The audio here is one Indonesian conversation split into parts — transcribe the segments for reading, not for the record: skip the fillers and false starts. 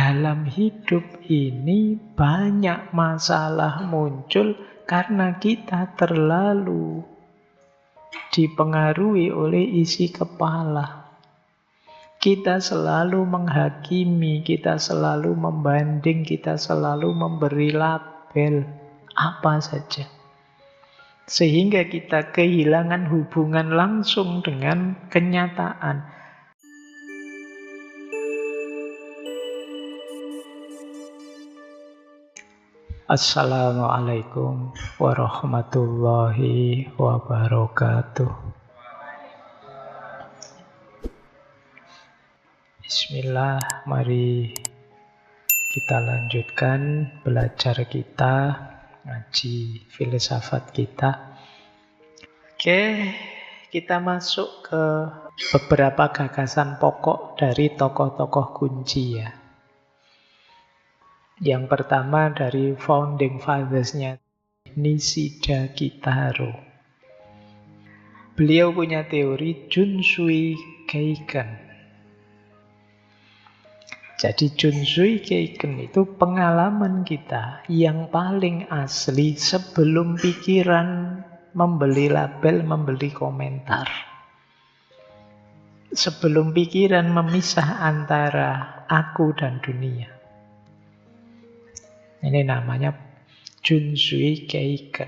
dalam hidup ini banyak masalah muncul karena kita terlalu dipengaruhi oleh isi kepala. Kita selalu menghakimi, kita selalu membanding, kita selalu memberi label apa saja. Sehingga kita kehilangan hubungan langsung dengan kenyataan. Assalamualaikum warahmatullahi wabarakatuh. Bismillah, mari kita lanjutkan belajar kita, ngaji filsafat kita. Oke, kita masuk ke beberapa gagasan pokok dari tokoh-tokoh kunci ya. Yang pertama dari founding fathers-nya, Nishida Kitaro. Beliau punya teori Junsui Keiken. Jadi Junsui Keiken itu pengalaman kita yang paling asli sebelum pikiran membeli label, membeli komentar. Sebelum pikiran memisah antara aku dan dunia. Ini namanya Junsui Keiken.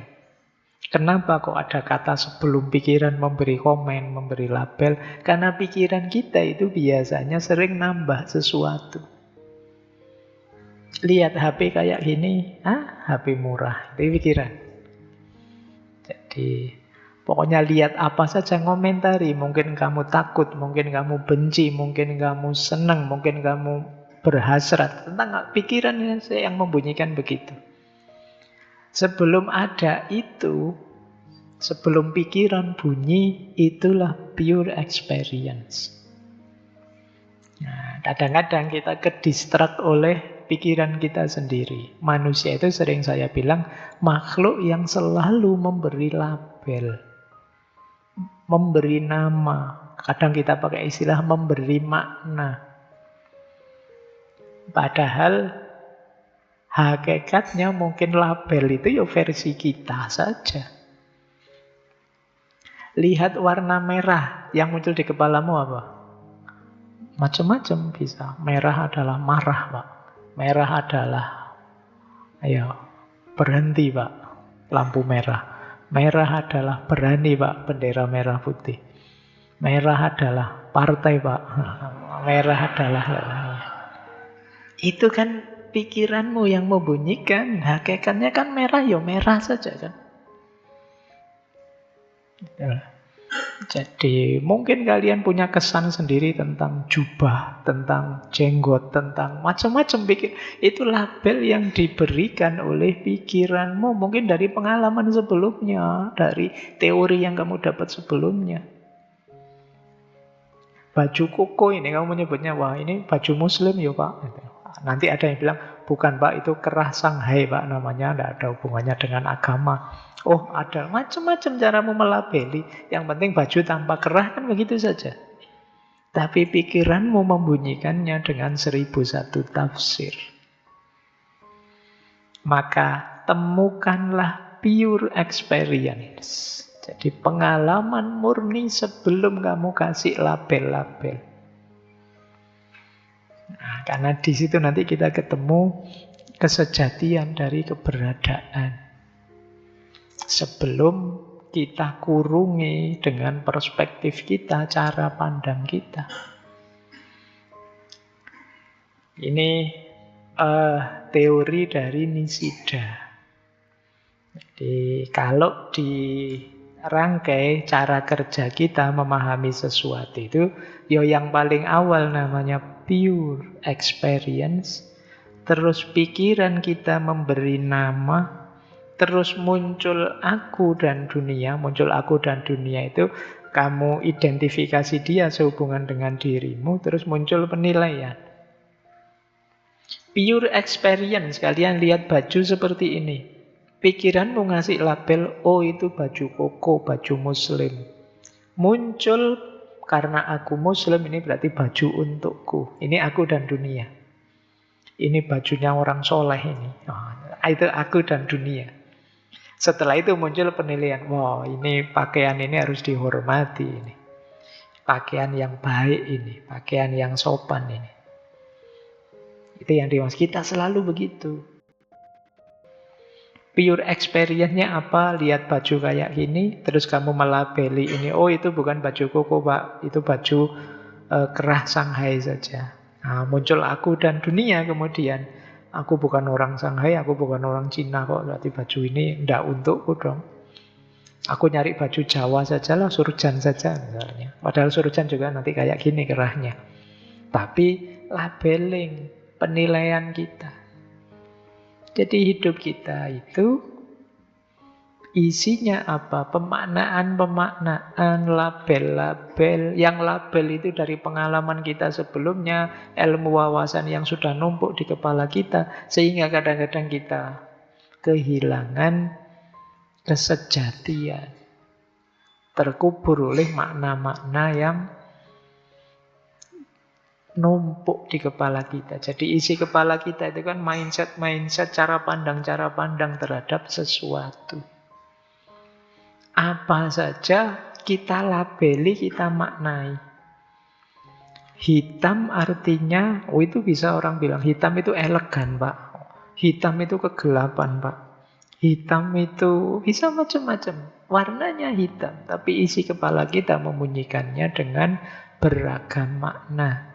Kenapa kok ada kata sebelum pikiran memberi komen, memberi label? Karena pikiran kita itu biasanya sering nambah sesuatu. Lihat HP kayak gini, HP murah, itu pikiran. Jadi pokoknya lihat apa saja ngomentari. Mungkin kamu takut, mungkin kamu benci, mungkin kamu senang, mungkin kamu berhasrat. Tentang pikiran yang membunyikan begitu. Sebelum ada itu, sebelum pikiran bunyi, itulah pure experience. Nah, kadang-kadang kita ke-distract oleh pikiran kita sendiri. Manusia itu sering saya bilang makhluk yang selalu memberi label, memberi nama. Kadang kita pakai istilah memberi makna. Padahal hakikatnya mungkin label itu ya versi kita saja. Lihat warna merah yang muncul di kepalamu apa? Macam-macam bisa. Merah adalah marah, Pak. Merah adalah ayo berhenti, Pak. Lampu merah. Merah adalah berani, Pak. Bendera merah putih. Merah adalah partai, Pak. Merah adalah itu kan pikiranmu yang membunyikan. Hakikatnya kan merah, ya merah saja kan. Jadi mungkin kalian punya kesan sendiri tentang jubah, tentang jenggot, tentang macam-macam pikir. Itu label yang diberikan oleh pikiranmu. Mungkin dari pengalaman sebelumnya, dari teori yang kamu dapat sebelumnya. Baju koko ini kamu menyebutnya, wah ini baju muslim ya Pak. Nanti ada yang bilang, bukan Pak, itu kerah Shanghai Pak namanya, tidak ada hubungannya dengan agama. Oh, ada macam-macam caramu melabeli. Yang penting baju tanpa kerah kan begitu saja. Tapi pikiranmu membunyikannya dengan 1001 tafsir. Maka temukanlah pure experience. Jadi pengalaman murni sebelum kamu kasih label-label. Nah, karena di situ nanti kita ketemu kesejatian dari keberadaan. Sebelum kita kurungi dengan perspektif kita, cara pandang kita. Ini teori dari Nishida. Jadi kalau dirangkai cara kerja kita memahami sesuatu itu, yang paling awal namanya pure experience, terus pikiran kita memberi nama, terus muncul aku dan dunia. Muncul aku dan dunia itu kamu identifikasi dia sehubungan dengan dirimu, terus muncul penilaian. Pure experience, kalian lihat baju seperti ini. Pikiranmu ngasih label, oh itu baju koko, baju muslim. Muncul karena aku muslim, ini berarti baju untukku. Ini aku dan dunia. Ini bajunya orang soleh ini. Oh, itu aku dan dunia. Setelah itu muncul penilaian. Wow, ini pakaian ini harus dihormati ini. Pakaian yang baik ini. Pakaian yang sopan ini. Itu yang dimaksud. Kita selalu begitu. Pure experience-nya apa? Lihat baju kayak gini, terus kamu melabeli ini. Oh, itu bukan baju koko, Pak. Itu baju kerah Shanghai saja. Nah, muncul aku dan dunia kemudian. Aku bukan orang Shanghai, aku bukan orang Cina kok. Berarti baju ini enggak untukku dong. Aku nyari baju Jawa saja lah, surjan saja misalnya. Padahal surjan juga nanti kayak gini kerahnya. Tapi labeling, penilaian kita. Jadi hidup kita itu isinya apa? Pemaknaan-pemaknaan, label-label. Yang label itu dari pengalaman kita sebelumnya, ilmu wawasan yang sudah numpuk di kepala kita, sehingga kadang-kadang kita kehilangan kesejatian. Terkubur oleh makna-makna yang numpuk di kepala kita. Jadi isi kepala kita itu kan mindset-mindset, cara pandang terhadap sesuatu. Apa saja kita labeli, kita maknai. Hitam artinya, oh itu bisa orang bilang, hitam itu elegan, Pak. Hitam itu kegelapan, Pak. Hitam itu bisa macam-macam. Warnanya hitam, tapi isi kepala kita membunyikannya dengan beragam makna.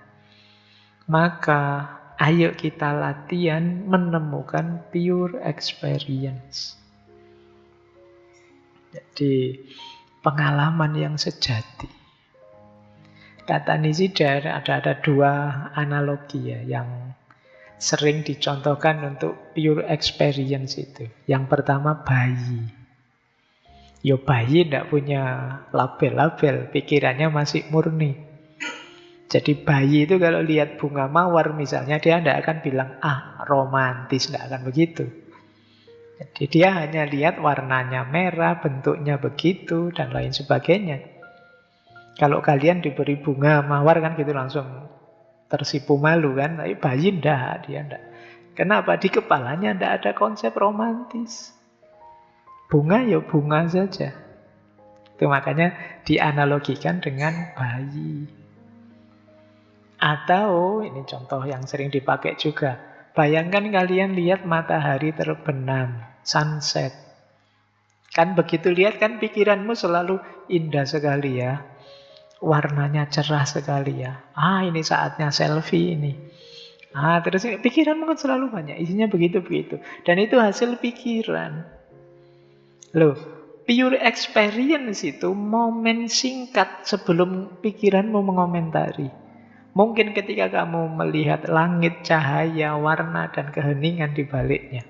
Maka ayo kita latihan menemukan pure experience. Jadi pengalaman yang sejati. Kata Nishida ada dua analogi ya yang sering dicontohkan untuk pure experience itu. Yang pertama bayi. Yo bayi tidak punya label-label, pikirannya masih murni. Jadi bayi itu kalau lihat bunga mawar misalnya, dia tidak akan bilang, romantis, tidak akan begitu. Jadi dia hanya lihat warnanya merah, bentuknya begitu, dan lain sebagainya. Kalau kalian diberi bunga mawar kan gitu langsung tersipu malu kan. Tapi bayi enggak, dia enggak. Kenapa? Di kepalanya enggak ada konsep romantis. Bunga ya bunga saja. Itu makanya dianalogikan dengan bayi. Atau, ini contoh yang sering dipakai juga. Bayangkan kalian lihat matahari terbenam, sunset. Kan begitu lihat kan pikiranmu selalu indah sekali ya. Warnanya cerah sekali ya. Ini saatnya selfie ini. Terus pikiranmu kan selalu banyak. Isinya begitu-begitu. Dan itu hasil pikiran. Loh, pure experience itu momen singkat sebelum pikiranmu mengomentari. Mungkin ketika kamu melihat langit, cahaya, warna, dan keheningan di baliknya.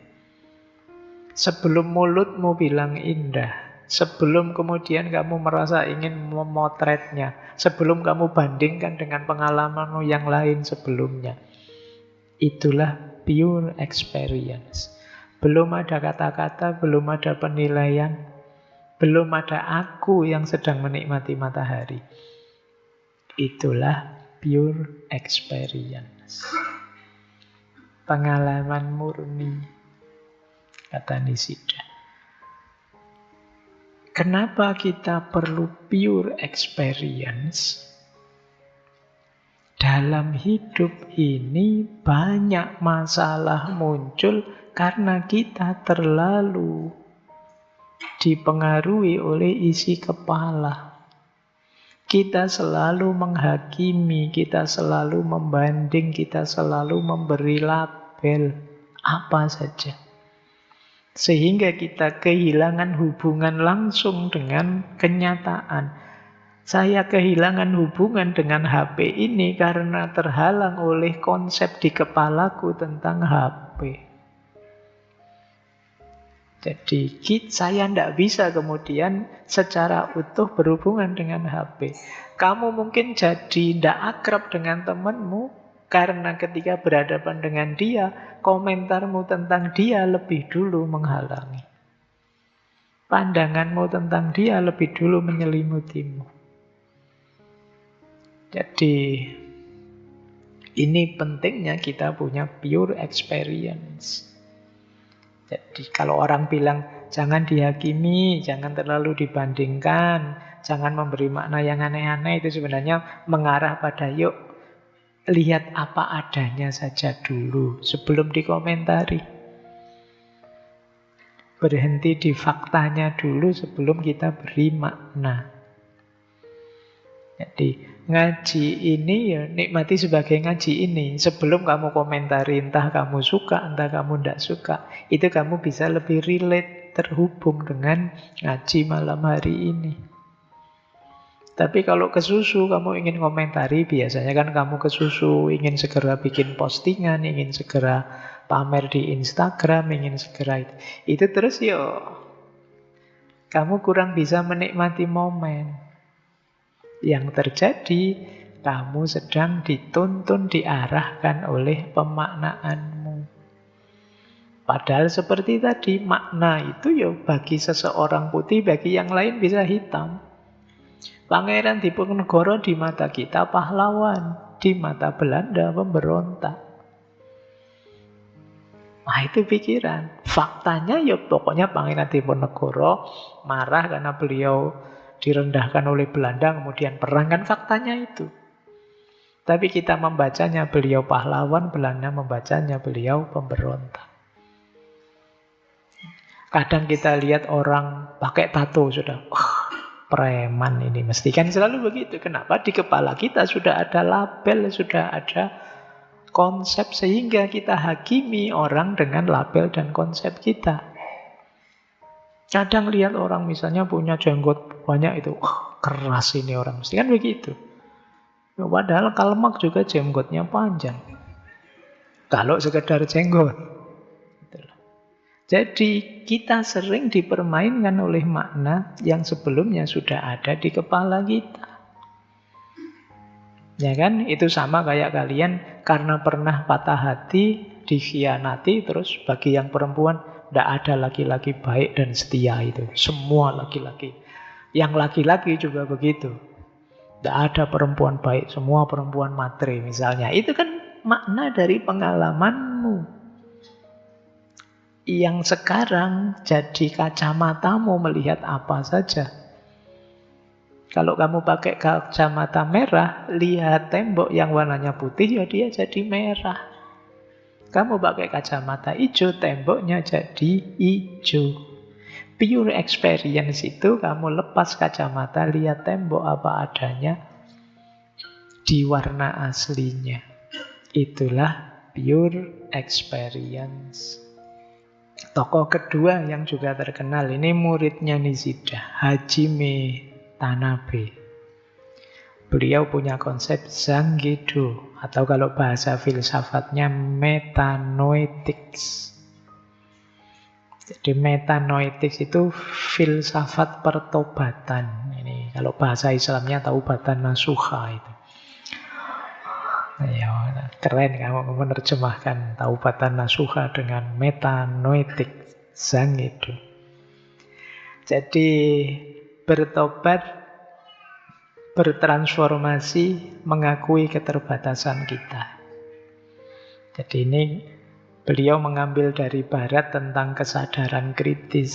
Sebelum mulutmu bilang indah, sebelum kemudian kamu merasa ingin memotretnya, sebelum kamu bandingkan dengan pengalamanmu yang lain sebelumnya. Itulah pure experience. Belum ada kata-kata, belum ada penilaian, belum ada aku yang sedang menikmati matahari. Itulah pure experience. Pengalaman murni, kata Nishida. Kenapa kita perlu pure experience? Dalam hidup ini banyak masalah muncul karena kita terlalu dipengaruhi oleh isi kepala. Kita selalu menghakimi, kita selalu membanding, kita selalu memberi label apa saja. Sehingga kita kehilangan hubungan langsung dengan kenyataan. Saya kehilangan hubungan dengan HP ini karena terhalang oleh konsep di kepalaku tentang HP. Jadi saya tidak bisa kemudian secara utuh berhubungan dengan HP. Kamu mungkin jadi tidak akrab dengan temanmu karena ketika berhadapan dengan dia, komentarmu tentang dia lebih dulu menghalangi. Pandanganmu tentang dia lebih dulu menyelimutimu. Jadi Ini pentingnya kita punya pure experience. Jadi kalau orang bilang jangan dihakimi, jangan terlalu dibandingkan, jangan memberi makna yang aneh-aneh, itu sebenarnya mengarah pada yuk lihat apa adanya saja dulu sebelum dikomentari. Berhenti di faktanya dulu sebelum kita beri makna. Jadi ngaji ini ya nikmati sebagai ngaji ini. Sebelum kamu komentari entah kamu suka, entah kamu tidak suka, itu kamu bisa lebih relate, terhubung dengan ngaji malam hari ini. Tapi kalau kesusu kamu ingin komentari, biasanya kan kamu kesusu, ingin segera bikin postingan, ingin segera pamer di Instagram, ingin segera itu terus yo kamu kurang bisa menikmati momen. Yang terjadi, kamu sedang dituntun, diarahkan oleh pemaknaanmu. Padahal seperti tadi, makna itu ya bagi seseorang putih, bagi yang lain bisa hitam. Pangeran Diponegoro di mata kita pahlawan, di mata Belanda pemberontak. Nah itu pikiran. Faktanya ya pokoknya Pangeran Diponegoro marah karena beliau direndahkan oleh Belanda, kemudian perang, kan faktanya itu. Tapi kita membacanya beliau pahlawan, Belanda membacanya beliau pemberontak. Kadang kita lihat orang pakai tato sudah, preman ini, mesti kan selalu begitu. Kenapa? Di kepala kita sudah ada label, sudah ada konsep, sehingga kita hakimi orang dengan label dan konsep kita. Kadang lihat orang misalnya punya jenggot banyak itu, keras ini orang, mesti kan begitu. Padahal Karl Marx juga jenggotnya panjang. Kalau sekedar jenggot. Jadi kita sering dipermainkan oleh makna yang sebelumnya sudah ada di kepala kita. Ya kan? Itu sama kayak kalian karena pernah patah hati, dikhianati, terus bagi yang perempuan tidak ada laki-laki baik dan setia itu. Semua laki-laki. Yang laki-laki juga begitu. Tidak ada perempuan baik, semua perempuan matre misalnya. Itu kan makna dari pengalamanmu. Yang sekarang jadi kacamatamu melihat apa saja. Kalau kamu pakai kacamata merah, lihat tembok yang warnanya putih, ya dia jadi merah. Kamu pakai kacamata hijau, temboknya jadi hijau. Pure experience itu kamu lepas kacamata, lihat tembok apa adanya di warna aslinya. Itulah pure experience. Tokoh kedua yang juga terkenal, ini muridnya Nishida, Hajime Tanabe. Beliau punya konsep Zangido, atau kalau bahasa filsafatnya metanoetics. Jadi metanoetics itu filsafat pertobatan. Ini kalau bahasa Islamnya taubatan nasuha itu. Ya, keren kamu menerjemahkan taubatan nasuha dengan metanoetik Zangido. Jadi bertobat, bertransformasi, mengakui keterbatasan kita. Jadi ini beliau mengambil dari barat tentang kesadaran kritis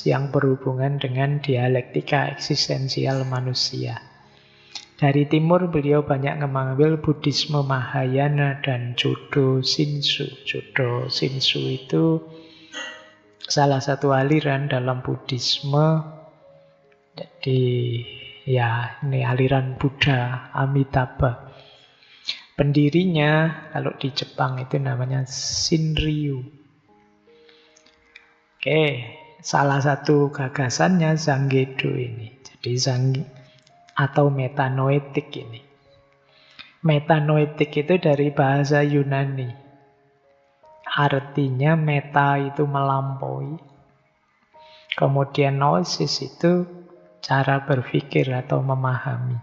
yang berhubungan dengan dialektika eksistensial manusia. Dari timur beliau banyak mengambil Buddhisme Mahayana dan Jodo Shinshu. Jodo Shinshu itu salah satu aliran dalam Buddhisme. Jadi ya, ini aliran Buddha Amitabha. Pendirinya kalau di Jepang itu namanya Shinryu. Oke, salah satu gagasannya Zangido ini. Jadi atau metanoetik ini. Metanoetik itu dari bahasa Yunani. Artinya meta itu melampaui. Kemudian noesis itu cara berpikir atau memahami.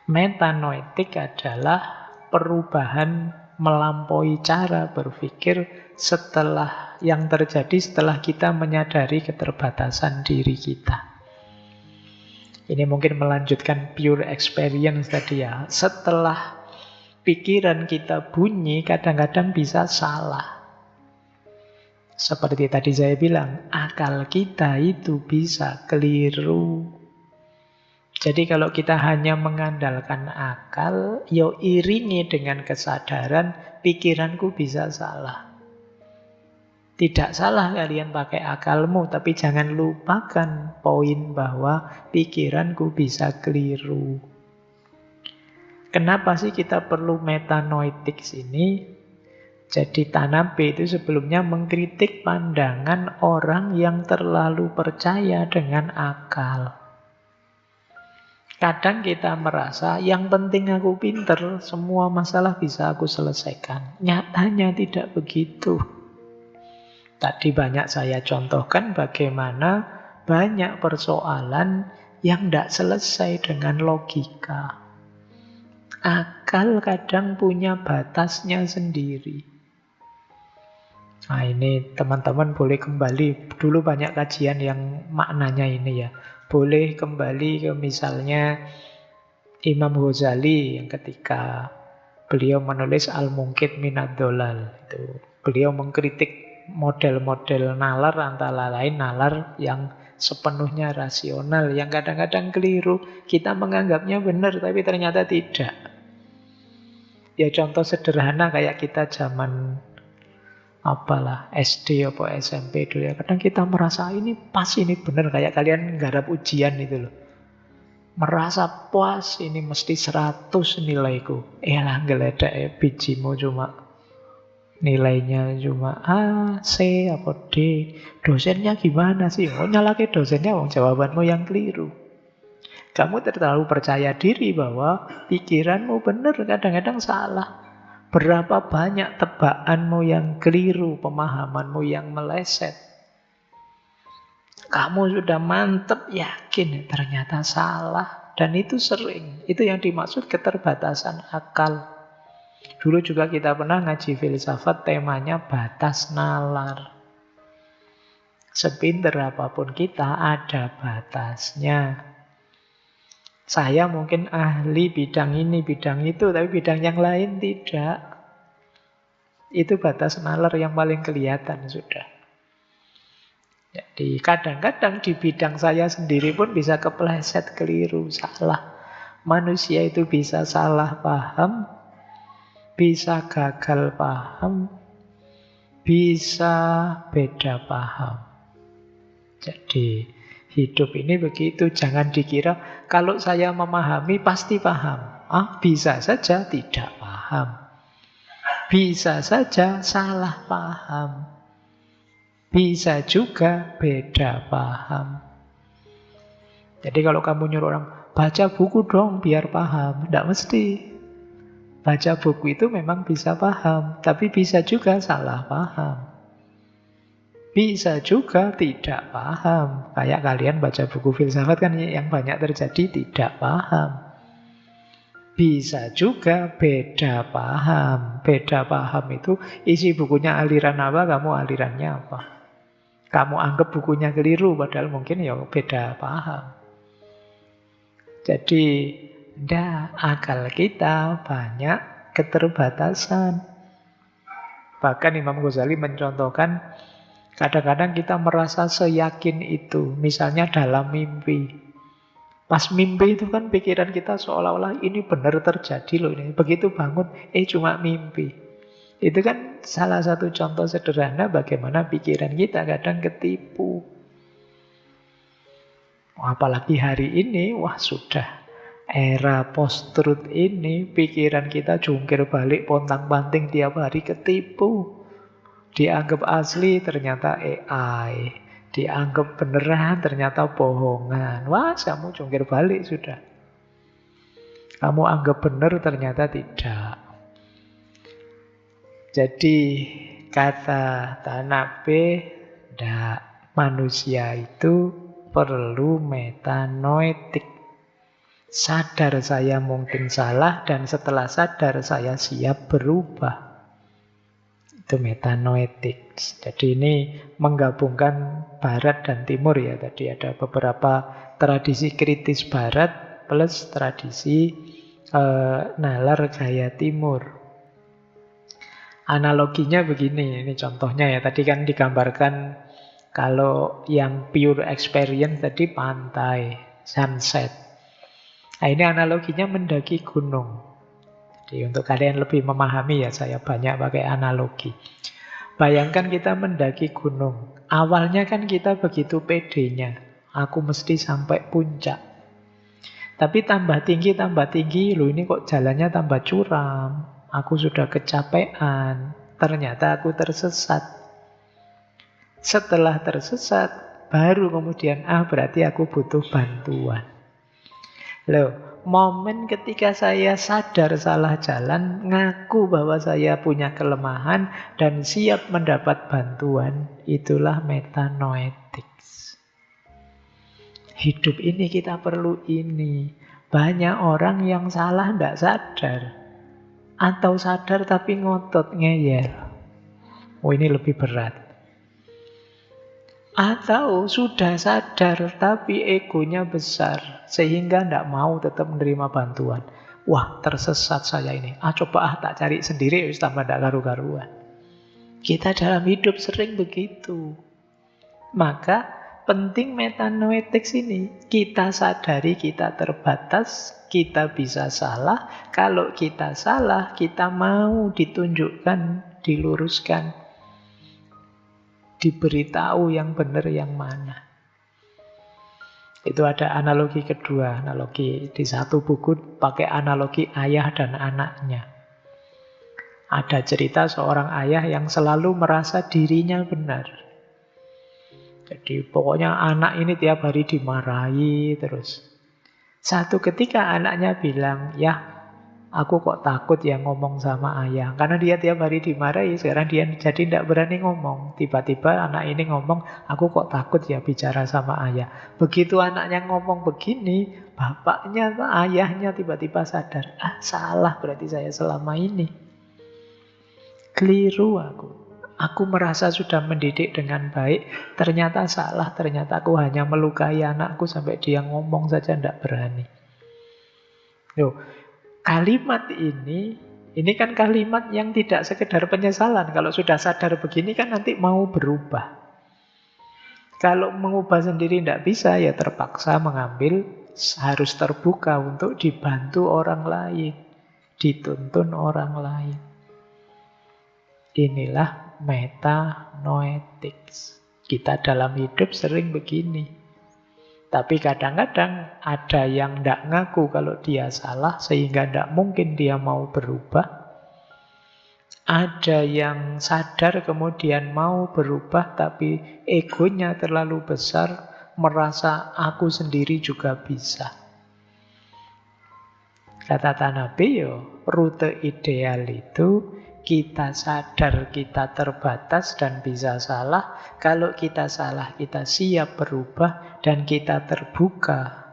Metanoetik adalah perubahan melampaui cara berpikir setelah yang terjadi setelah kita menyadari keterbatasan diri kita. Ini mungkin melanjutkan pure experience tadi ya. Setelah pikiran kita bunyi, kadang-kadang bisa salah. Seperti tadi saya bilang, akal kita itu bisa keliru. Jadi kalau kita hanya mengandalkan akal, yo iringi dengan kesadaran, pikiranku bisa salah. Tidak salah kalian pakai akalmu, tapi jangan lupakan poin bahwa pikiranku bisa keliru. Kenapa sih kita perlu metanoetics ini? Jadi Tanabe itu sebelumnya mengkritik pandangan orang yang terlalu percaya dengan akal. Kadang kita merasa yang penting aku pinter, semua masalah bisa aku selesaikan. Nyatanya tidak begitu. Tadi banyak saya contohkan bagaimana banyak persoalan yang tidak selesai dengan logika. Akal kadang punya batasnya sendiri. Nah ini teman-teman boleh kembali, dulu banyak kajian yang maknanya ini ya. Boleh kembali ke misalnya Imam Ghazali yang ketika beliau menulis Al-Munqidh Minad Dhalal. Beliau mengkritik model-model nalar, antara lain nalar yang sepenuhnya rasional, yang kadang-kadang keliru. Kita menganggapnya benar, tapi ternyata tidak. Ya contoh sederhana kayak kita zaman SD atau SMP dulu ya. Kadang kita merasa ini pas, ini benar, kayak kalian nggarap ujian itu loh. Merasa puas, ini mesti 100 nilaiku. Lah geledak ya, bijimu cuma nilainya cuma A, C, apa D. Dosennya gimana sih? Nyalahke dosennya, jawabanmu yang keliru. Kamu terlalu percaya diri bahwa pikiranmu benar, kadang-kadang salah. Berapa banyak tebakanmu yang keliru, pemahamanmu yang meleset. Kamu sudah mantep, yakin, ternyata salah. Dan itu sering. Itu yang dimaksud keterbatasan akal. Dulu juga kita pernah ngaji filsafat, temanya batas nalar. Sepinter apapun kita, ada batasnya. Saya mungkin ahli bidang ini, bidang itu, tapi bidang yang lain tidak. Itu batas nalar yang paling kelihatan sudah. Jadi kadang-kadang di bidang saya sendiri pun bisa kepleset, keliru, salah. Manusia itu bisa salah paham, bisa gagal paham, bisa beda paham. Jadi hidup ini begitu, jangan dikira kalau saya memahami pasti paham. Bisa saja tidak paham. Bisa saja salah paham. Bisa juga beda paham. Jadi kalau kamu nyuruh orang, baca buku dong biar paham. Tidak mesti. Baca buku itu memang bisa paham, tapi bisa juga salah paham. Bisa juga tidak paham. Kayak kalian baca buku filsafat kan yang banyak terjadi tidak paham. Bisa juga beda paham. Beda paham itu isi bukunya aliran apa, kamu alirannya apa. Kamu anggap bukunya keliru, padahal mungkin ya beda paham. Jadi, akal kita banyak keterbatasan. Bahkan Imam Ghazali mencontohkan, kadang-kadang kita merasa seyakin itu, misalnya dalam mimpi. Pas mimpi itu kan pikiran kita seolah-olah ini benar terjadi loh ini. Begitu bangun, cuma mimpi. Itu kan salah satu contoh sederhana bagaimana pikiran kita kadang ketipu. Apalagi hari ini, sudah era post-truth ini, pikiran kita jungkir balik, pontang-panting tiap hari ketipu. Dianggap asli, ternyata AI. Dianggap beneran, ternyata bohongan. Kamu jungkir balik sudah. Kamu anggap benar, ternyata tidak. Jadi, kata Tanabe, manusia itu perlu metanoetik. Sadar saya mungkin salah, dan setelah sadar saya siap berubah. Itu metanoetik. Jadi ini menggabungkan Barat dan Timur ya. Tadi ada beberapa tradisi kritis Barat plus tradisi nalar gaya timur. Analoginya begini, ini contohnya ya. Tadi kan digambarkan kalau yang pure experience tadi pantai, sunset. Nah, ini analoginya mendaki gunung. Jadi untuk kalian lebih memahami ya, saya banyak pakai analogi. Bayangkan kita mendaki gunung. Awalnya kan kita begitu pedenya. Aku mesti sampai puncak. Tapi tambah tinggi, loh ini kok jalannya tambah curam. Aku sudah kecapean. Ternyata aku tersesat. Setelah tersesat, baru kemudian, berarti aku butuh bantuan. Loh, momen ketika saya sadar salah jalan, ngaku bahwa saya punya kelemahan, dan siap mendapat bantuan, itulah metanoetics. Hidup ini kita perlu ini. Banyak orang yang salah tidak sadar. Atau sadar tapi ngotot, ngeyel. Oh, ini lebih berat. Atau sudah sadar tapi egonya besar sehingga tidak mau tetap menerima bantuan. Wah, tersesat saya ini. Coba tak cari sendiri, tambah tidak karu-karuan. Kita dalam hidup sering begitu. Maka penting metanoetics ini. Kita sadari kita terbatas, kita bisa salah. Kalau kita salah, kita mau ditunjukkan, diluruskan, diberitahu yang benar yang mana. Itu ada analogi kedua. Analogi di satu buku pakai analogi ayah dan anaknya. Ada cerita seorang ayah yang selalu merasa dirinya benar. Jadi pokoknya anak ini tiap hari dimarahi terus. Satu ketika anaknya bilang, ya aku kok takut ya ngomong sama ayah. Karena dia tiap hari dimarahi, sekarang dia jadi tidak berani ngomong. Tiba-tiba anak ini ngomong, aku kok takut ya bicara sama ayah. Begitu anaknya ngomong begini, bapaknya, ayahnya tiba-tiba sadar, salah berarti saya selama ini. Keliru aku. Aku merasa sudah mendidik dengan baik, ternyata salah, ternyata aku hanya melukai anakku sampai dia ngomong saja tidak berani. Loh, kalimat ini kan kalimat yang tidak sekedar penyesalan. Kalau sudah sadar begini kan nanti mau berubah. Kalau mengubah sendiri tidak bisa, ya terpaksa mengambil, harus terbuka untuk dibantu orang lain, dituntun orang lain. Inilah metanoetics. Kita dalam hidup sering begini. Tapi kadang-kadang ada yang tidak ngaku kalau dia salah sehingga tidak mungkin dia mau berubah. Ada yang sadar kemudian mau berubah tapi egonya terlalu besar, merasa aku sendiri juga bisa. Kata Nabi, rute ideal itu kita sadar kita terbatas dan bisa salah. Kalau kita salah, kita siap berubah dan kita terbuka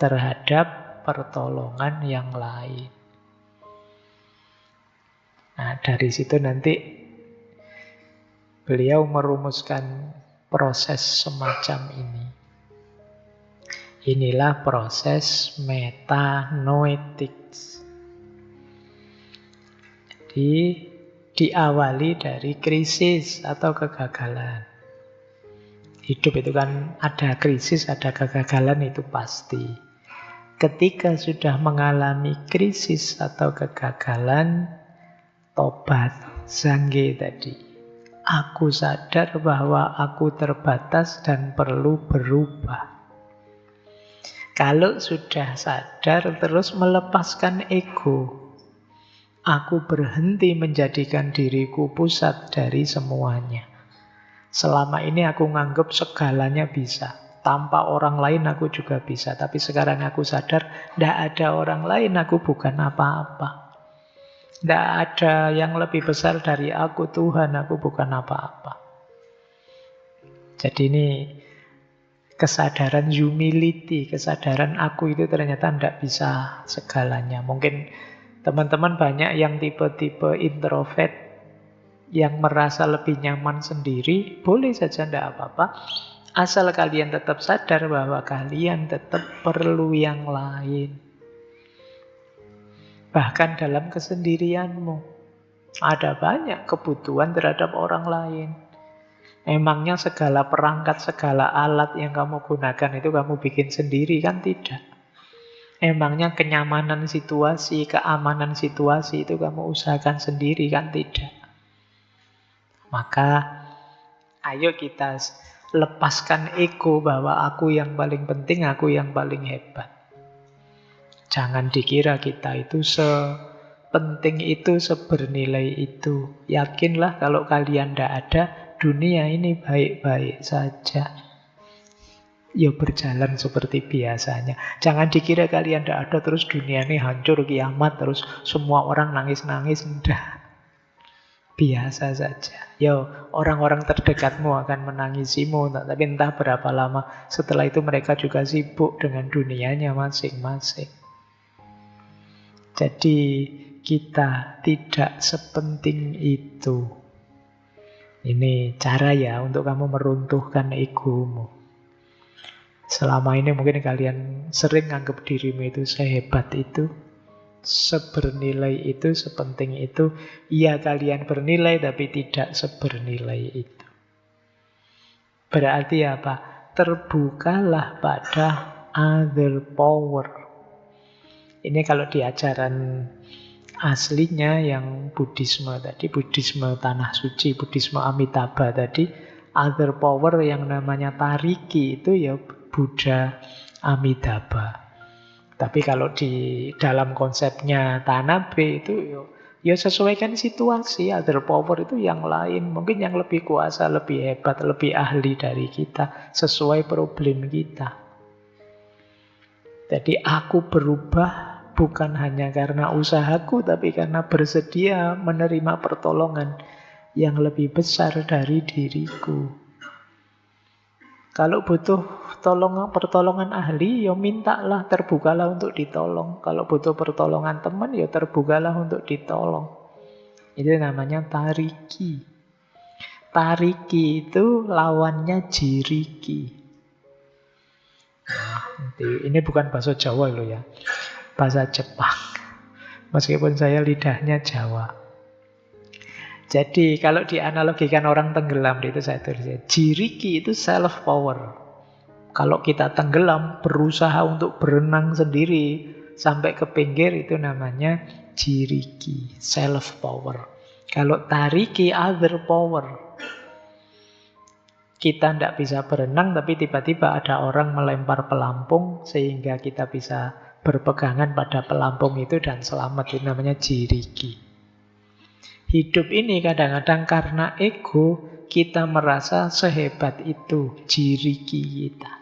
terhadap pertolongan yang lain. Nah, dari situ nanti beliau merumuskan proses semacam ini. Inilah proses metanoetics. Diawali dari krisis atau kegagalan. Hidup itu kan ada krisis, ada kegagalan, itu pasti. Ketika sudah mengalami krisis atau kegagalan, tobat, zangge tadi. Aku sadar bahwa aku terbatas dan perlu berubah. Kalau sudah sadar, terus melepaskan ego. Aku berhenti menjadikan diriku pusat dari semuanya. Selama ini aku nganggap segalanya bisa. Tanpa orang lain aku juga bisa. Tapi sekarang aku sadar, tidak ada orang lain, aku bukan apa-apa. Tidak ada yang lebih besar dari aku, Tuhan, aku bukan apa-apa. Jadi ini kesadaran humility, kesadaran aku itu ternyata tidak bisa segalanya. Mungkin teman-teman banyak yang tipe-tipe introvert, yang merasa lebih nyaman sendiri, boleh saja, tidak apa-apa. Asal kalian tetap sadar bahwa kalian tetap perlu yang lain. Bahkan dalam kesendirianmu, ada banyak kebutuhan terhadap orang lain. Emangnya segala perangkat, segala alat yang kamu gunakan itu kamu bikin sendiri? Kan tidak. Emangnya kenyamanan situasi, keamanan situasi itu kamu usahakan sendiri? Kan tidak. Maka ayo kita lepaskan ego bahwa aku yang paling penting, aku yang paling hebat. Jangan dikira kita itu sepenting itu, sebernilai itu. Yakinlah kalau kalian tidak ada, dunia ini baik-baik saja. Ya berjalan seperti biasanya. Jangan dikira kalian tidak ada terus dunia ini hancur, kiamat, terus semua orang nangis-nangis. Tidak. Biasa saja. Ya orang-orang terdekatmu akan menangisimu, tapi entah berapa lama setelah itu mereka juga sibuk dengan dunianya masing-masing. Jadi kita tidak sepenting itu. Ini cara ya untuk kamu meruntuhkan egomu. Selama ini mungkin kalian sering anggap dirimu itu sehebat itu, sebernilai itu, sepenting itu. Iya kalian bernilai tapi tidak sebernilai itu. Berarti apa? Terbukalah pada other power. Ini kalau di ajaran aslinya yang Buddhisme tadi, Buddhisme Tanah Suci, Buddhisme Amitabha tadi, other power yang namanya Tariki itu ya Buddha Amitabha. Tapi kalau di dalam konsepnya Tanabe itu ya sesuaikan situasi. Other power itu yang lain, mungkin yang lebih kuasa, lebih hebat, lebih ahli dari kita, sesuai problem kita. Jadi aku berubah bukan hanya karena usahaku, tapi karena bersedia menerima pertolongan yang lebih besar dari diriku. Kalau butuh pertolongan ahli, ya mintalah, terbukalah untuk ditolong. Kalau butuh pertolongan teman, ya terbukalah untuk ditolong. Itu namanya tariki. Tariki itu lawannya jiriki. Nah, ini bukan bahasa Jawa loh ya, bahasa Jepang. Meskipun saya lidahnya Jawa. Jadi kalau dianalogikan orang tenggelam, itu saya tulis, jiriki itu self power. Kalau kita tenggelam, berusaha untuk berenang sendiri sampai ke pinggir, itu namanya jiriki, self power. Kalau tariki, other power. Kita tidak bisa berenang, tapi tiba-tiba ada orang melempar pelampung sehingga kita bisa berpegangan pada pelampung itu dan selamat. Itu namanya jiriki. Hidup ini kadang-kadang karena ego kita merasa sehebat itu jiriki kita.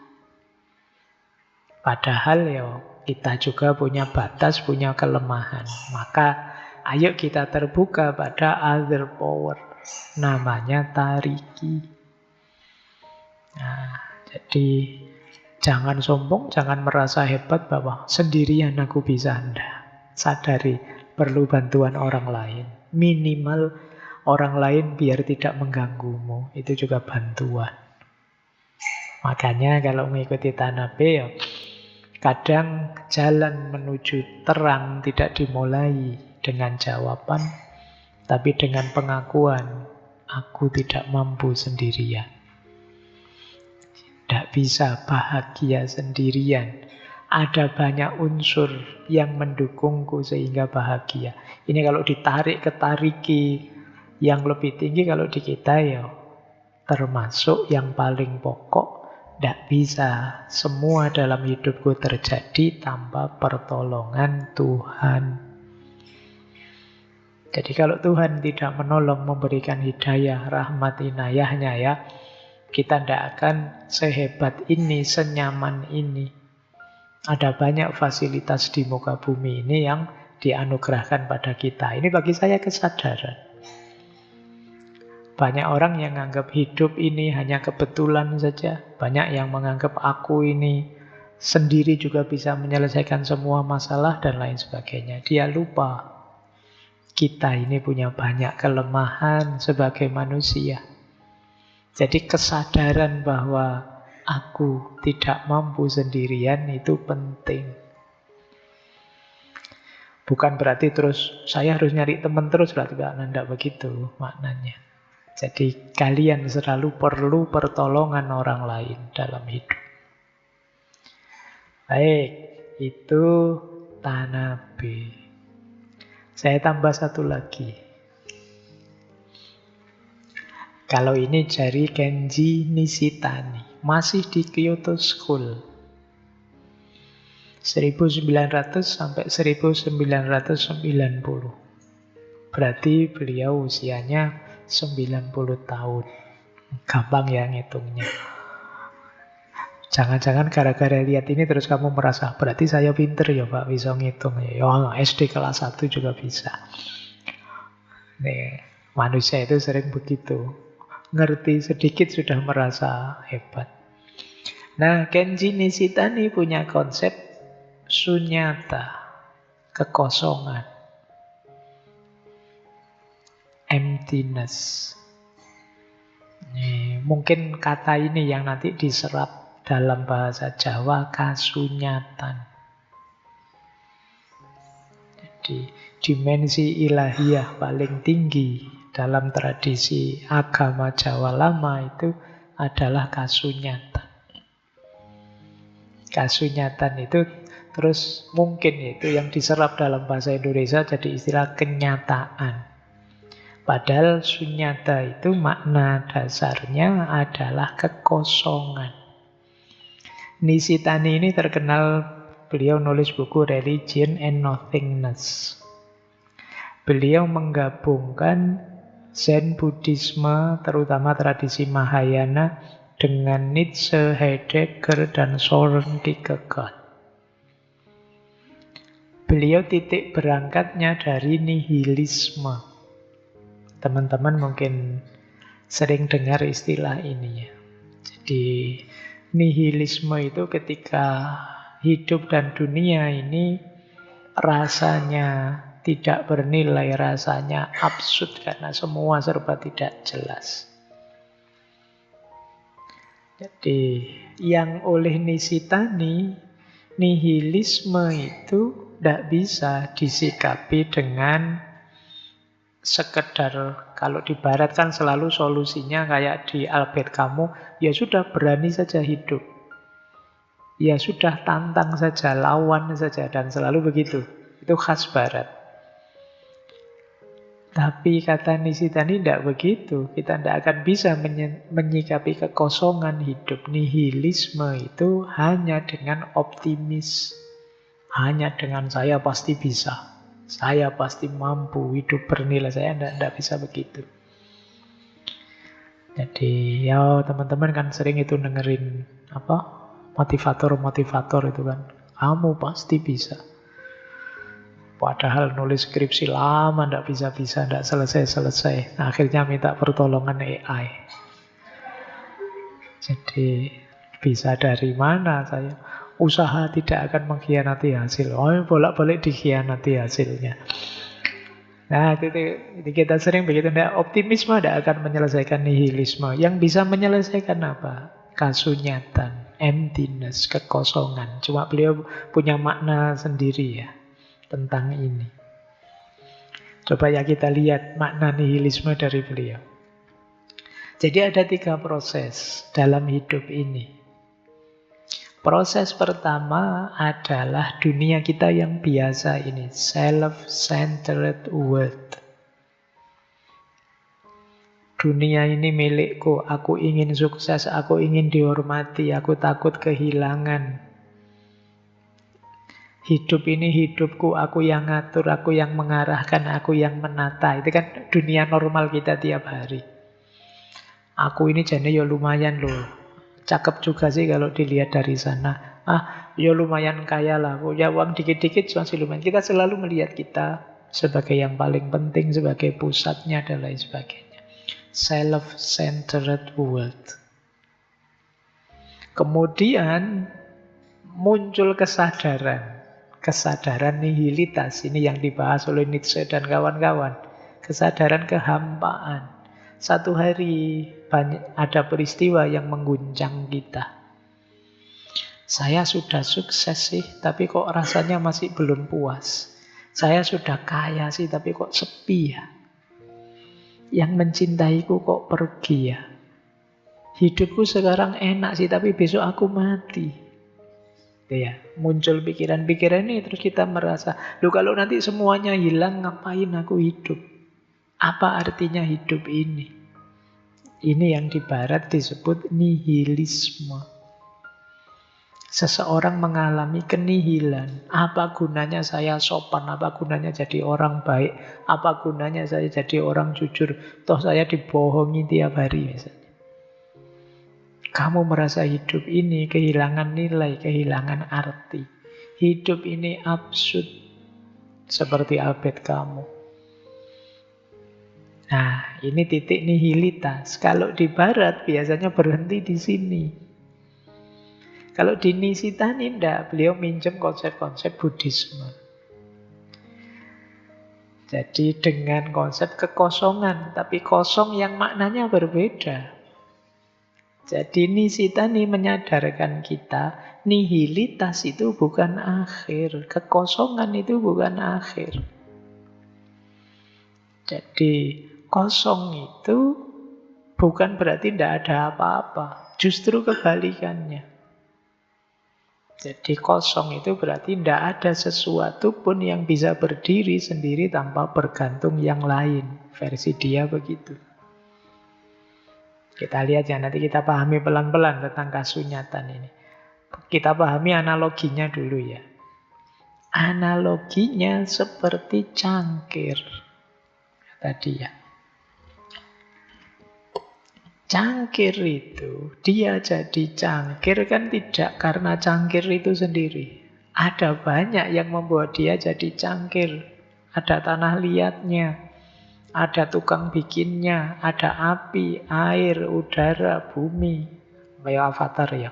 Padahal ya kita juga punya batas, punya kelemahan. Maka ayo kita terbuka pada other power. Namanya tariki. Nah, jadi jangan sombong, jangan merasa hebat bahwa sendirian aku bisa. Anda sadari perlu bantuan orang lain. Minimal orang lain biar tidak mengganggumu. Itu juga bantuan. Makanya kalau mengikuti Tanabe ya, kadang jalan menuju terang tidak dimulai dengan jawaban, tapi dengan pengakuan, aku tidak mampu sendirian. Tidak bisa bahagia sendirian. Ada banyak unsur yang mendukungku sehingga bahagia. Ini kalau ditarik ke tariki yang lebih tinggi, kalau di kita ya termasuk yang paling pokok. Tidak bisa semua dalam hidupku terjadi tanpa pertolongan Tuhan. Jadi kalau Tuhan tidak menolong, memberikan hidayah, rahmat, inayahnya ya, kita tidak akan sehebat ini, senyaman ini. Ada banyak fasilitas di muka bumi ini yang dianugerahkan pada kita. Ini bagi saya kesadaran. Banyak orang yang menganggap hidup ini hanya kebetulan saja. Banyak yang menganggap aku ini sendiri juga bisa menyelesaikan semua masalah dan lain sebagainya. Dia lupa kita ini punya banyak kelemahan sebagai manusia. Jadi kesadaran bahwa aku tidak mampu sendirian itu penting. Bukan berarti terus saya harus nyari teman terus, berarti tidak begitu maknanya. Jadi kalian selalu perlu pertolongan orang lain dalam hidup. Baik, itu Tanabe. Saya tambah satu lagi. Kalau ini dari Kenji Nishitani, masih di Kyoto School. 1900 sampai 1990. Berarti beliau usianya 90 tahun. Gampang ya ngitungnya. Jangan-jangan gara-gara lihat ini terus kamu merasa, berarti saya pinter ya Pak, bisa ngitung. Ya, SD kelas 1 juga bisa. Nih, manusia itu sering begitu. Ngerti sedikit sudah merasa hebat. Nah, Kenji Nishitani punya konsep sunyata, kekosongan, emptiness. Mungkin kata ini yang nanti diserap dalam bahasa Jawa, kasunyatan. Jadi dimensi ilahiyah paling tinggi dalam tradisi agama Jawa lama itu adalah kasunyatan. Kasunyatan itu terus mungkin itu yang diserap dalam bahasa Indonesia jadi istilah kenyataan. Padahal sunyata itu makna dasarnya adalah kekosongan. Nishitani ini terkenal, beliau nulis buku Religion and Nothingness. Beliau menggabungkan Zen Buddhisme, terutama tradisi Mahayana, dengan Nietzsche, Heidegger, dan Soren Kierkegaard. Beliau titik berangkatnya dari nihilisme. Teman-teman mungkin sering dengar istilah ini ya. Jadi nihilisme itu ketika hidup dan dunia ini rasanya tidak bernilai, rasanya absurd karena semua serba tidak jelas. Jadi yang oleh Nishitani, nihilisme itu tidak bisa disikapi dengan sekedar, kalau di barat kan selalu solusinya kayak di Albert Camus, ya sudah berani saja hidup. Ya sudah tantang saja, lawan saja, dan selalu begitu. Itu khas barat. Tapi kata Nishitani tidak begitu. Kita tidak akan bisa menyikapi kekosongan hidup. Nihilisme itu hanya dengan optimis. Hanya dengan saya pasti bisa. Saya pasti mampu hidup bernilai. Saya tidak bisa begitu. Jadi ya teman-teman kan sering itu dengerin motivator-motivator itu kan. Kamu pasti bisa. Padahal nulis skripsi lama tidak bisa-bisa, tidak selesai-selesai. Akhirnya minta pertolongan AI. Jadi bisa dari mana saya? Usaha tidak akan mengkhianati hasil. Bolak-balik dikhianati hasilnya. Nah, itu kita sering begitu. Optimisme tidak akan menyelesaikan nihilisme. Yang bisa menyelesaikan apa? Kasunyatan, emptiness, kekosongan. Cuma beliau punya makna sendiri ya tentang ini. Coba ya kita lihat makna nihilisme dari beliau. Jadi ada 3 proses dalam hidup ini. Proses pertama adalah dunia kita yang biasa ini, self-centered world. Dunia ini milikku, aku ingin sukses, aku ingin dihormati, aku takut kehilangan. Hidup ini hidupku, aku yang ngatur, aku yang mengarahkan, aku yang menata. Itu kan dunia normal kita tiap hari. Aku ini jane ya lumayan loh. Cakep juga sih kalau dilihat dari sana. Ya lumayan kaya lah. Ya uang dikit-dikit masih lumayan. Kita selalu melihat kita sebagai yang paling penting, sebagai pusatnya dan lain sebagainya. Self-centered world. Kemudian muncul kesadaran. Kesadaran nihilitas. Ini yang dibahas oleh Nietzsche dan kawan-kawan. Kesadaran kehampaan. Satu hari ada peristiwa yang mengguncang kita. Saya sudah sukses sih, tapi kok rasanya masih belum puas. Saya sudah kaya sih, tapi kok sepi ya. Yang mencintaiku kok pergi ya. Hidupku sekarang enak sih, tapi besok aku mati. Itu ya, muncul pikiran-pikiran ini, terus kita merasa, loh kalau nanti semuanya hilang, ngapain aku hidup? Apa artinya hidup ini? Ini yang di barat disebut nihilisme. Seseorang mengalami kenihilan. Apa gunanya saya sopan? Apa gunanya jadi orang baik? Apa gunanya saya jadi orang jujur? Toh saya dibohongi tiap hari misalnya. Kamu merasa hidup ini kehilangan nilai, kehilangan arti. Hidup ini absurd. Seperti Albert Camus. Nah, ini titik nihilitas. Kalau di barat biasanya berhenti di sini. Kalau di Nishitani tidak, beliau minjem konsep-konsep Buddhisme. Jadi dengan konsep kekosongan, tapi kosong yang maknanya berbeda. Jadi Nishitani menyadarkan kita, nihilitas itu bukan akhir, kekosongan itu bukan akhir. Jadi kosong itu bukan berarti tidak ada apa-apa, justru kebalikannya. Jadi kosong itu berarti tidak ada sesuatu pun yang bisa berdiri sendiri tanpa bergantung yang lain. Versi dia begitu. Kita lihat ya, nanti kita pahami pelan-pelan tentang kasunyatan ini. Kita pahami analoginya dulu ya. Analoginya seperti cangkir. Tadi ya. Cangkir itu, dia jadi cangkir kan tidak karena cangkir itu sendiri. Ada banyak yang membuat dia jadi cangkir. Ada tanah liatnya, ada tukang bikinnya, ada api, air, udara, bumi. Kayak Avatar ya.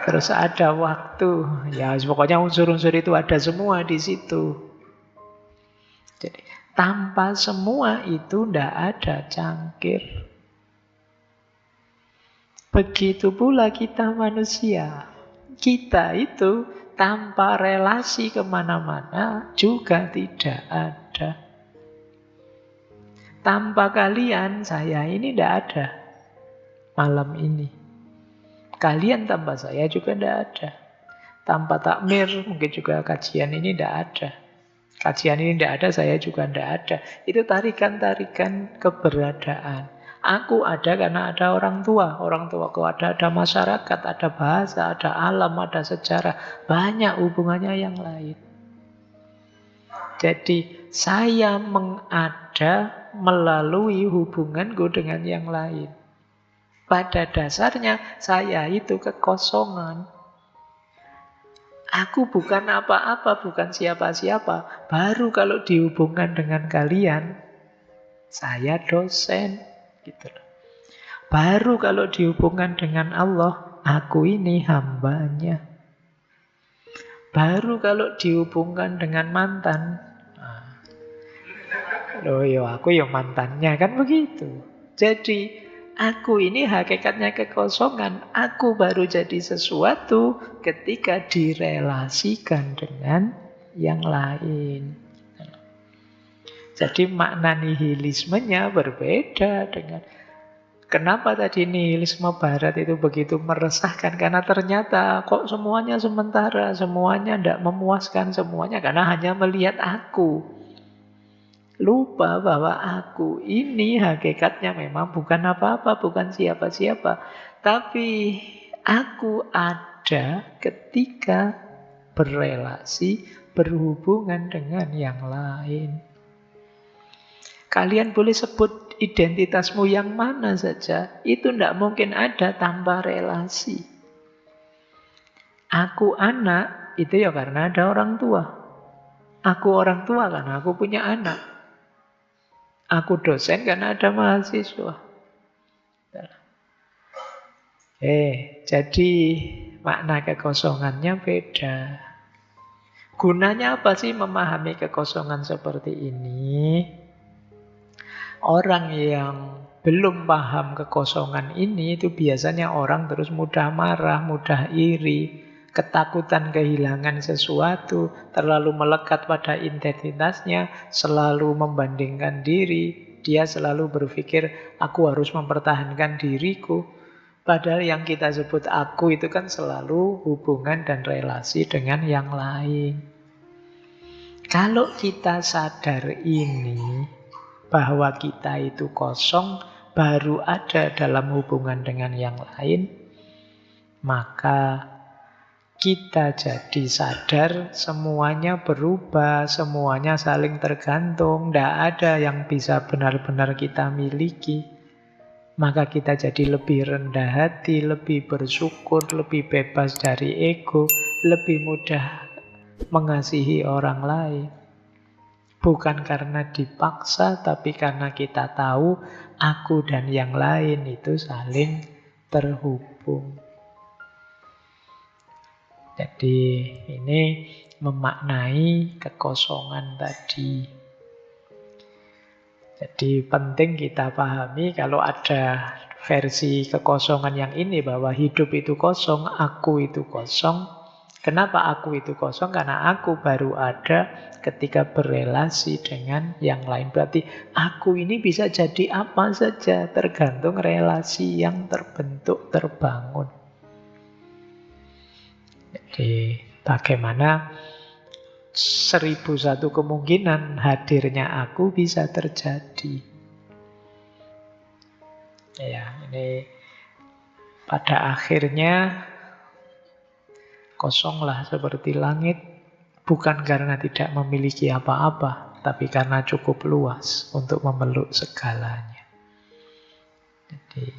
Terus ada waktu, ya pokoknya unsur-unsur itu ada semua di situ. Jadi tanpa semua itu tidak ada cangkir. Begitu pula kita manusia. Kita itu tanpa relasi kemana-mana juga tidak ada. Tanpa kalian, saya ini tidak ada malam ini. Kalian tanpa saya juga tidak ada. Tanpa takmir, mungkin juga kajian ini tidak ada. Kajian ini tidak ada, saya juga tidak ada. Itu tarikan-tarikan keberadaan. Aku ada karena ada orang tua. Orang tuaku ada masyarakat, ada bahasa, ada alam, ada sejarah. Banyak hubungannya yang lain. Jadi saya mengada melalui hubunganku dengan yang lain. Pada dasarnya saya itu kekosongan. Aku bukan apa-apa, bukan siapa-siapa. Baru kalau dihubungkan dengan kalian, saya dosen. Gitu loh. Baru kalau dihubungkan dengan Allah, aku ini hambanya. Baru kalau dihubungkan dengan mantan, loh yo aku yo mantannya, kan begitu. Jadi aku ini hakikatnya kekosongan. Aku baru jadi sesuatu ketika direlasikan dengan yang lain. Jadi makna nihilismenya berbeda dengan... Kenapa tadi nihilisme barat itu begitu meresahkan? Karena ternyata kok semuanya sementara, semuanya tidak memuaskan semuanya, karena hanya melihat aku. Lupa bahwa aku ini hakikatnya memang bukan apa-apa, bukan siapa-siapa. Tapi aku ada ketika berelasi, berhubungan dengan yang lain. Kalian boleh sebut identitasmu yang mana saja, itu tidak mungkin ada tanpa relasi. Aku anak, itu ya karena ada orang tua. Aku orang tua karena aku punya anak. Aku dosen karena ada mahasiswa. Jadi makna kekosongannya beda. Gunanya apa sih memahami kekosongan seperti ini? Orang yang belum paham kekosongan ini itu biasanya orang terus mudah marah, mudah iri. ketakutan kehilangan sesuatu, terlalu melekat pada identitasnya, selalu membandingkan diri. Dia selalu berpikir, aku harus mempertahankan diriku. Padahal yang kita sebut aku itu kan selalu hubungan dan relasi dengan yang lain. Kalau kita sadar ini, bahwa kita itu kosong, baru ada dalam hubungan dengan yang lain, maka kita jadi sadar semuanya berubah, semuanya saling tergantung, tidak ada yang bisa benar-benar kita miliki. Maka kita jadi lebih rendah hati, lebih bersyukur, lebih bebas dari ego, lebih mudah mengasihi orang lain. Bukan karena dipaksa, tapi karena kita tahu aku dan yang lain itu saling terhubung. Jadi ini memaknai kekosongan tadi. Jadi penting kita pahami kalau ada versi kekosongan yang ini, bahwa hidup itu kosong, aku itu kosong. Kenapa aku itu kosong? Karena aku baru ada ketika berelasi dengan yang lain. Berarti aku ini bisa jadi apa saja, tergantung relasi yang terbentuk, terbangun. Jadi bagaimana 1001 kemungkinan hadirnya aku bisa terjadi. Ya, ini pada akhirnya kosonglah seperti langit, bukan karena tidak memiliki apa-apa, tapi karena cukup luas untuk memeluk segalanya. Jadi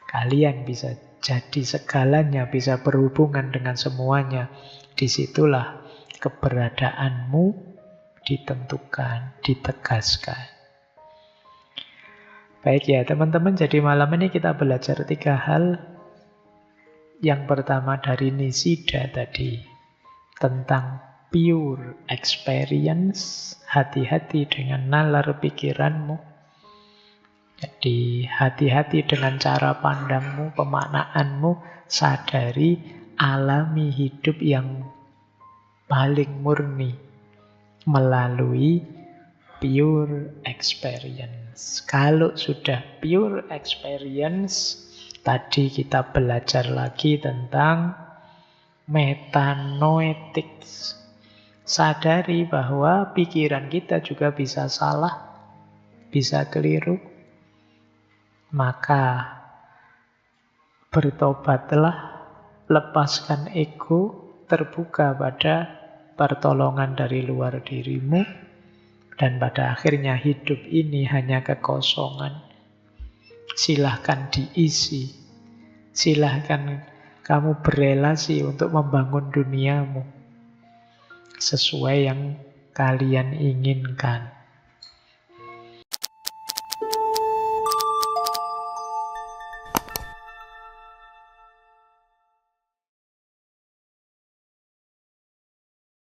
kalian bisa jadi segalanya, bisa berhubungan dengan semuanya. Disitulah keberadaanmu ditentukan, ditegaskan. Baik ya teman-teman, jadi malam ini kita belajar 3 hal. Yang pertama dari Nishida tadi, tentang pure experience, hati-hati dengan nalar pikiranmu. Jadi hati-hati dengan cara pandangmu, pemaknaanmu, sadari, alami hidup yang paling murni melalui pure experience. Kalau sudah pure experience, tadi kita belajar lagi tentang metanoetics. Sadari bahwa pikiran kita juga bisa salah, bisa keliru. Maka bertobatlah, lepaskan ego, terbuka pada pertolongan dari luar dirimu, dan pada akhirnya hidup ini hanya kekosongan. Silahkan diisi, silahkan kamu berelasi untuk membangun duniamu sesuai yang kalian inginkan.